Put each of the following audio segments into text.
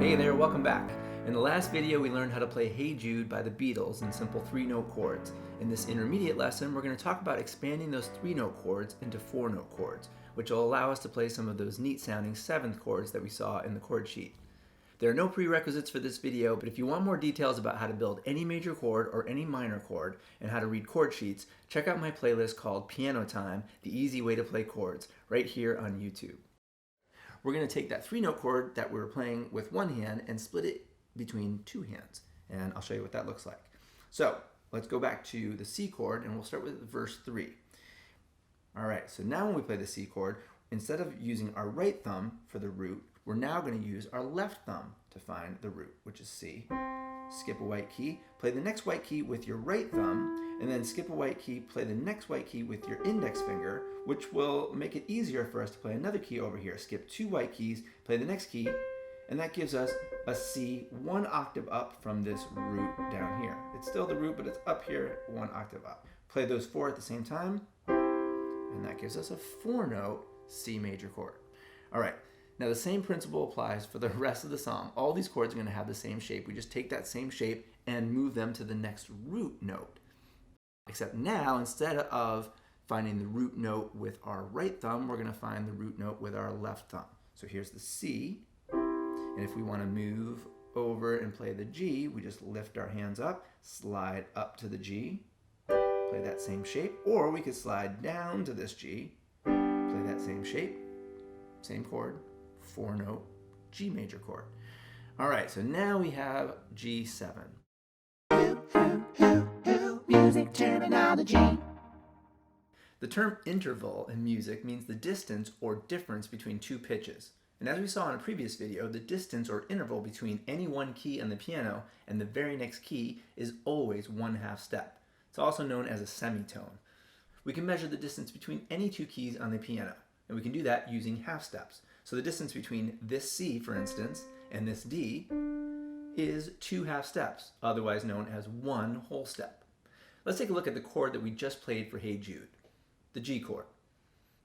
Hey there, welcome back. In the last video we learned how to play Hey Jude by the Beatles in simple 3-note chords. In this intermediate lesson we're going to talk about expanding those 3-note chords into 4-note chords, which will allow us to play some of those neat sounding 7th chords that we saw in the chord sheet. There are no prerequisites for this video, but if you want more details about how to build any major chord or any minor chord and how to read chord sheets, check out my playlist called Piano Time, the easy way to play chords, right here on YouTube. We're going to take that 3-note chord that we were playing with one hand and split it between two hands, and I'll show you what that looks like. So let's go back to the C chord and we'll start with verse 3. Alright, so now when we play the C chord, instead of using our right thumb for the root, we're now going to use our left thumb to find the root, which is C. Skip a white key, play the next white key with your right thumb, and then skip a white key, play the next white key with your index finger, which will make it easier for us to play another key over here. Skip 2 white keys, play the next key, and that gives us a C 1 octave up from this root down here. It's still the root, but it's up here 1 octave up. Play those 4 at the same time, and that gives us a 4-note C major chord. All right. Now the same principle applies for the rest of the song. All these chords are going to have the same shape. We just take that same shape and move them to the next root note. Except now, instead of finding the root note with our right thumb, we're going to find the root note with our left thumb. So here's the C, and if we want to move over and play the G, we just lift our hands up, slide up to the G, play that same shape, or we could slide down to this G, play that same shape, same chord, 4-note G major chord. All right, so now we have G7. Music terminology. The term interval in music means the distance or difference between two pitches. And as we saw in a previous video, the distance or interval between any one key on the piano and the very next key is always 1/2 step. It's also known as a semitone. We can measure the distance between any two keys on the piano, and we can do that using half steps. So the distance between this C, for instance, and this D is 2 half steps, otherwise known as 1 whole step. Let's take a look at the chord that we just played for Hey Jude, the G chord.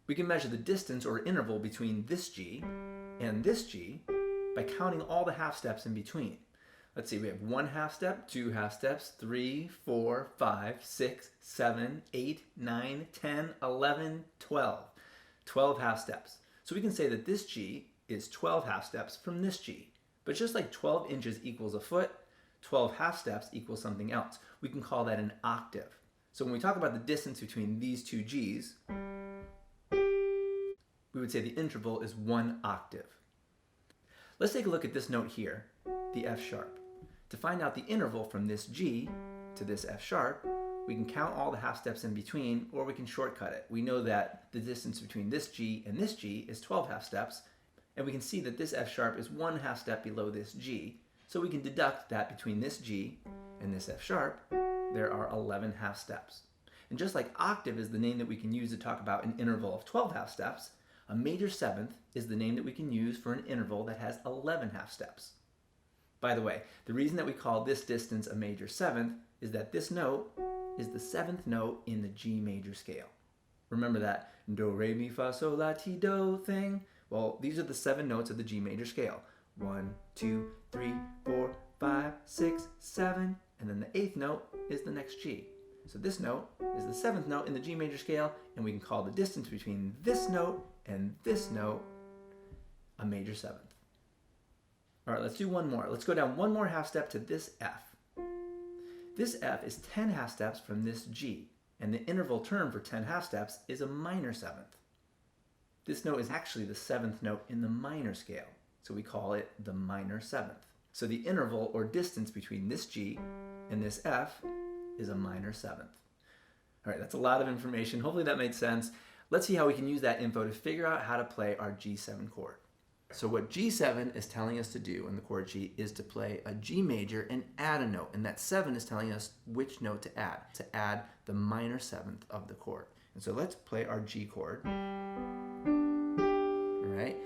We can measure the distance or interval between this G and this G by counting all the half steps in between. Let's see, we have 1 half step, 2 half steps, 3, 4, 5, 6, 7, 8, 9, 10, 11, 12. 12 half steps. So we can say that this G is 12 half steps from this G. But just like 12 inches equals a foot, 12 half steps equals something else. We can call that an octave. So when we talk about the distance between these two G's, we would say the interval is 1 octave. Let's take a look at this note here, the F sharp. To find out the interval from this G to this F sharp, we can count all the half steps in between, or we can shortcut it. We know that the distance between this G and this G is 12 half steps, and we can see that this F sharp is 1 half step below this G, so we can deduct that between this G and this F sharp, there are 11 half steps. And just like octave is the name that we can use to talk about an interval of 12 half steps, a major 7th is the name that we can use for an interval that has 11 half steps. By the way, the reason that we call this distance a major 7th is that this note is the 7th note in the G major scale. Remember that do, re, mi, fa, sol, la, ti, do thing? Well, these are the 7 notes of the G major scale. 1, 2, 3, 4, 5, 6, 7, and then the 8th note is the next G. So this note is the 7th note in the G major scale, and we can call the distance between this note and this note a major 7th. All right, let's do one more. Let's go down one more half step to this F. This F is 10 half steps from this G, and the interval term for 10 half steps is a minor 7th. This note is actually the 7th note in the minor scale, so we call it the minor 7th. So the interval or distance between this G and this F is a minor 7th. All right, that's a lot of information. Hopefully that made sense. Let's see how we can use that info to figure out how to play our G7 chord. So what G7 is telling us to do in the chord sheet is to play a G major and add a note, and that 7 is telling us which note to add the minor 7th of the chord. And so let's play our G chord. All right,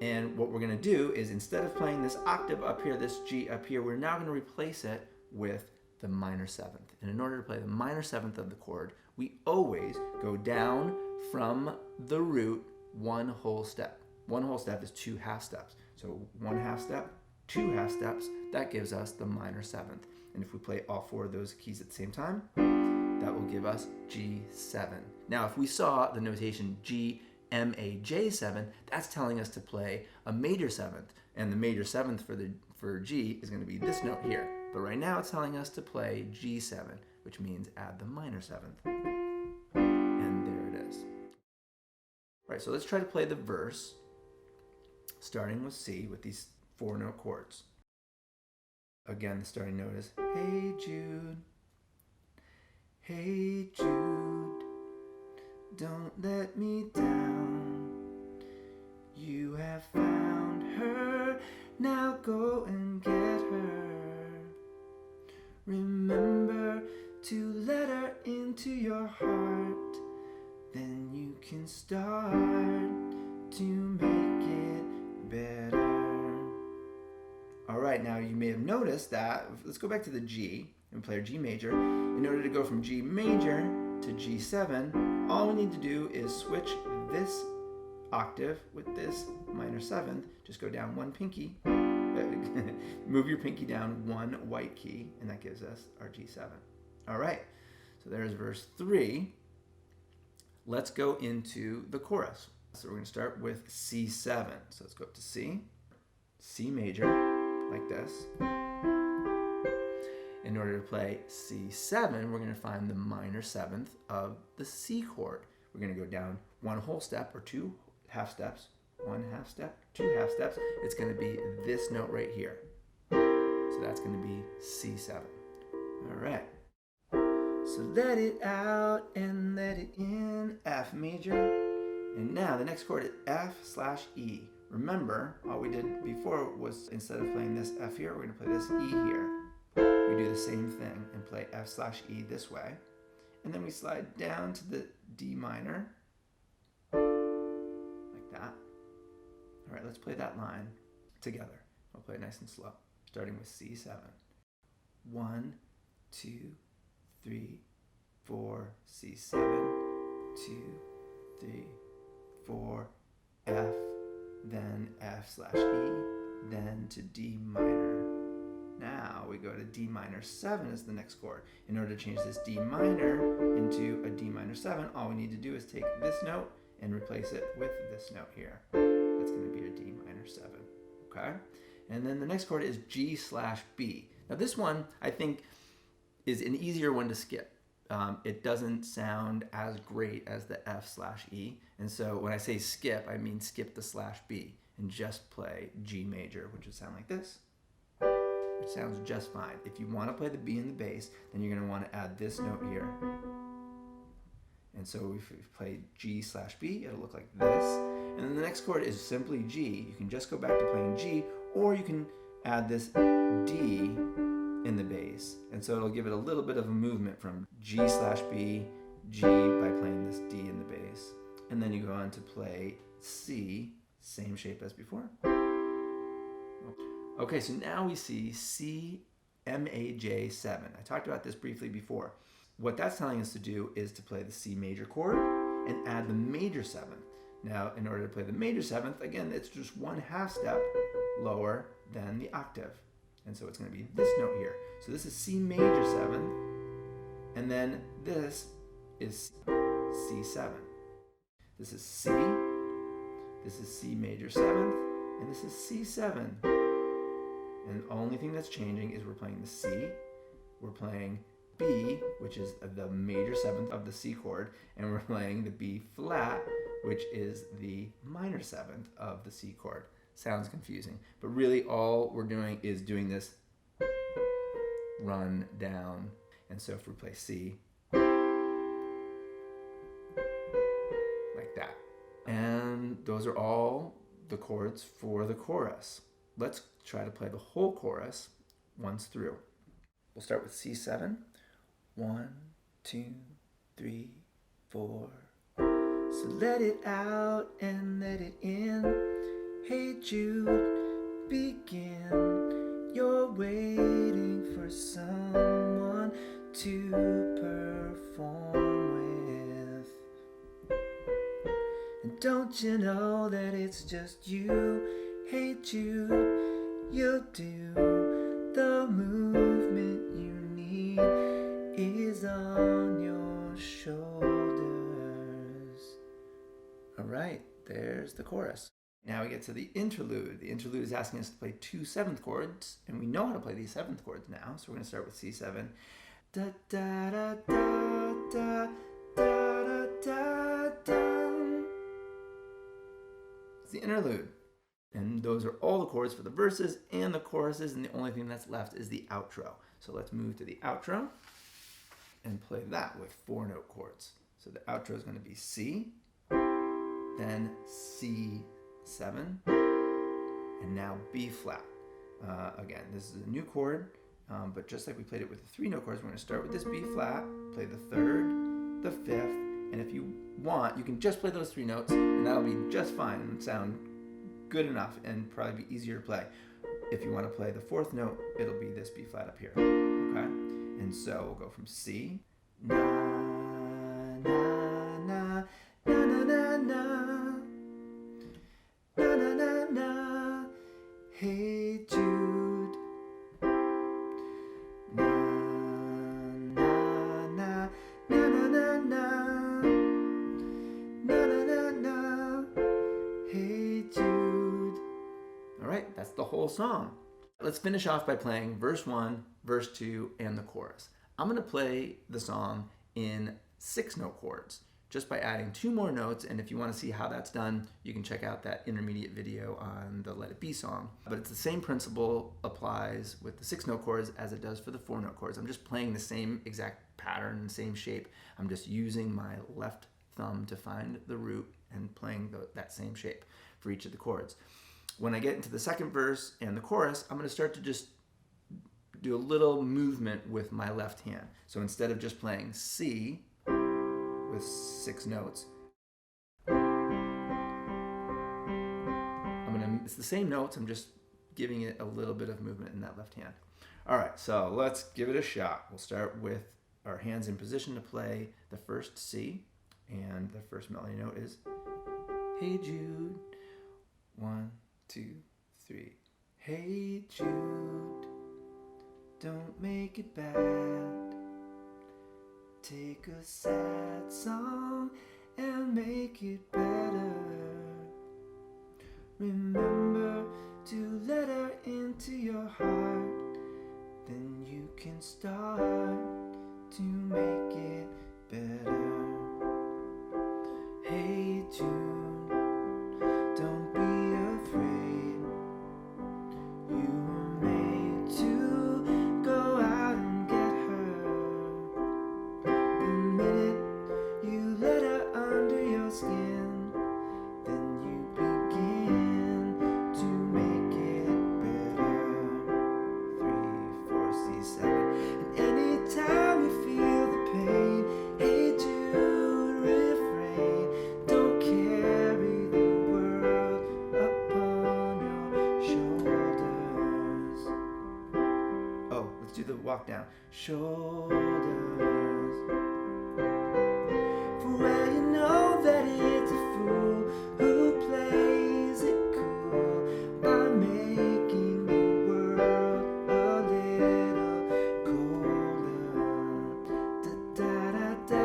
and what we're going to do is instead of playing this octave up here, this G up here, we're now going to replace it with the minor 7th. And in order to play the minor 7th of the chord, we always go down from the root 1 whole step. 1 whole step is 2 half steps. So 1 half step, 2 half steps, that gives us the minor 7th. And if we play all 4 of those keys at the same time, that will give us G7. Now, if we saw the notation G, M, A, J7, that's telling us to play a major 7th. And the major 7th for G is going to be this note here. But right now it's telling us to play G7, which means add the minor 7th. And there it is. All right, so let's try to play the verse, starting with C with these 4-note chords. Again, the starting note is, hey Jude, hey Jude, don't let me down. You have found her, now go and get her. Remember to let her into your heart, then you can start to make it better. All right, now you may have noticed that, let's go back to the G and play our G major. In order to go from G major to G7, all we need to do is switch this octave with this minor 7th. Just go down 1 pinky, move your pinky down 1 white key, and that gives us our G7. All right, so there's verse 3. Let's go into the chorus. So we're going to start with C7. So let's go up to C, C major, like this. In order to play C7, we're going to find the minor 7th of the C chord. We're going to go down 1 whole step or 2 half steps, 1 half step, 2 half steps. It's going to be this note right here. So that's going to be C7. All right. So let it out and let it in, F major. And now the next chord is F/E. Remember, all we did before was instead of playing this F here, we're going to play this E here. We do the same thing and play F/E this way. And then we slide down to the D minor, like that. All right, let's play that line together. We'll play it nice and slow, starting with C7. 1, 2, 3, 4, C7, 2, 3, 4, F, then F/E, then to D minor. Now we go to D minor 7 as the next chord. In order to change this D minor into a D minor 7, all we need to do is take this note and replace it with this note here. That's going to be a D minor 7, okay? And then the next chord is G/B. Now this one, I think, is an easier one to skip. It doesn't sound as great as the F/E. And so when I say skip, I mean skip the /B and just play G major, which would sound like this, which sounds just fine. If you want to play the B in the bass, then you're going to want to add this note here. And so if we play G/B, it'll look like this. And then the next chord is simply G. You can just go back to playing G, or you can add this D in the bass. And so it'll give it a little bit of a movement from G/B, G by playing this D in the bass. And then you go on to play C, same shape as before. Okay, so now we see C, M-A-J-7. I talked about this briefly before. What that's telling us to do is to play the C major chord and add the major 7th. Now, in order to play the major 7th, again, it's just 1 half step lower than the octave. And so it's going to be this note here. So this is C major 7, and then this is C7. This is C, this is C major 7th, and this is C7. And the only thing that's changing is we're playing the C, we're playing B, which is the major 7th of the C chord, and we're playing the B flat, which is the minor 7th of the C chord. Sounds confusing, but really all we're doing is doing this run down. And so if we play C, like that. And those are all the chords for the chorus. Let's try to play the whole chorus once through. We'll start with C7. 1, 2, 3, 4. So let it out and let it in. Hey Jude, begin. You're waiting for someone to perform with. And don't you know that it's just you? Hey Jude, you'll do. The movement you need is on your shoulders. All right, there's the chorus. Now we get to the interlude. The interlude is asking us to play 2 7th chords, and we know how to play these 7th chords now, so we're going to start with C7. Da da da da da da da da. It's the interlude. And those are all the chords for the verses and the choruses, and the only thing that's left is the outro. So let's move to the outro and play that with 4-note chords. So the outro is going to be C, then C7, and now B flat. Again, this is a new chord, but just like we played it with the 3-note chords, we're going to start with this B flat, play the 3rd, the 5th, and if you want, you can just play those 3 notes, and that'll be just fine and sound good enough and probably be easier to play. If you want to play the 4th note, it'll be this B flat up here. Okay? And so we'll go from C, na, na, na, na, na, na, na, na, na, na, na, hey Jude, na, na, na, na, na, na, na, na, na, na, hey Jude. All right, that's the whole song. Let's finish off by playing verse 1, verse 2, and the chorus. I'm going to play the song in 6-note chords, just by adding 2 more notes, and if you want to see how that's done, you can check out that intermediate video on the Let It Be song. But it's the same principle applies with the 6-note chords as it does for the 4-note chords. I'm just playing the same exact pattern, same shape. I'm just using my left thumb to find the root and playing that same shape for each of the chords. When I get into the second verse and the chorus, I'm going to start to just do a little movement with my left hand. So instead of just playing C with 6 notes, it's the same notes, I'm just giving it a little bit of movement in that left hand. All right, so let's give it a shot. We'll start with our hands in position to play the first C, and the first melody note is Hey Jude. 1, 2, 3. Hey Jude, don't make it bad. Take a sad song and make it better. Remember to let her into your heart. Then you can start to make it better. Hey Jude, don't be afraid. You were made to go out and get her. The minute you let her under your skin, then you begin to make it better. 3, 4, C7. And anytime you feel the pain, hey Jude, refrain. Don't carry the world upon your shoulders. Oh, let's do the walk down. Shoulders. For well you know that it's a fool who plays it cool by making the world a little colder. Da da da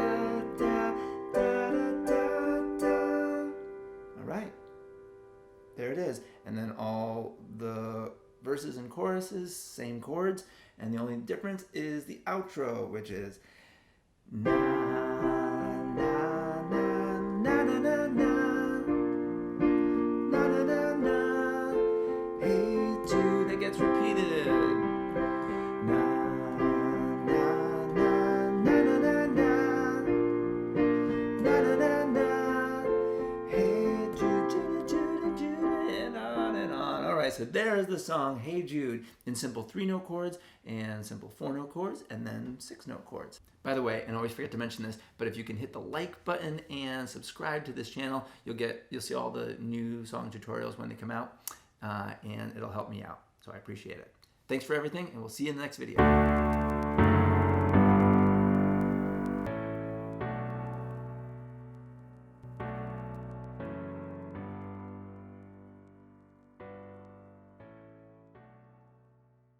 da da da da da. All right, there it is. And then all the verses and choruses, same chords, and the only difference is the outro, which is na na na na na na na na na na na. Hey Jude, that gets repeated. Na na na na na na na na na na. Hey Jude, Jude, Jude, Jude, and on and on. All right, so there is the song Hey Jude in simple 3-note chords and simple 4-note chords, and then 6-note chords. By the way, and I always forget to mention this, but if you can hit the like button and subscribe to this channel, you'll see all the new song tutorials when they come out, and it'll help me out. So I appreciate it. Thanks for everything, and we'll see you in the next video.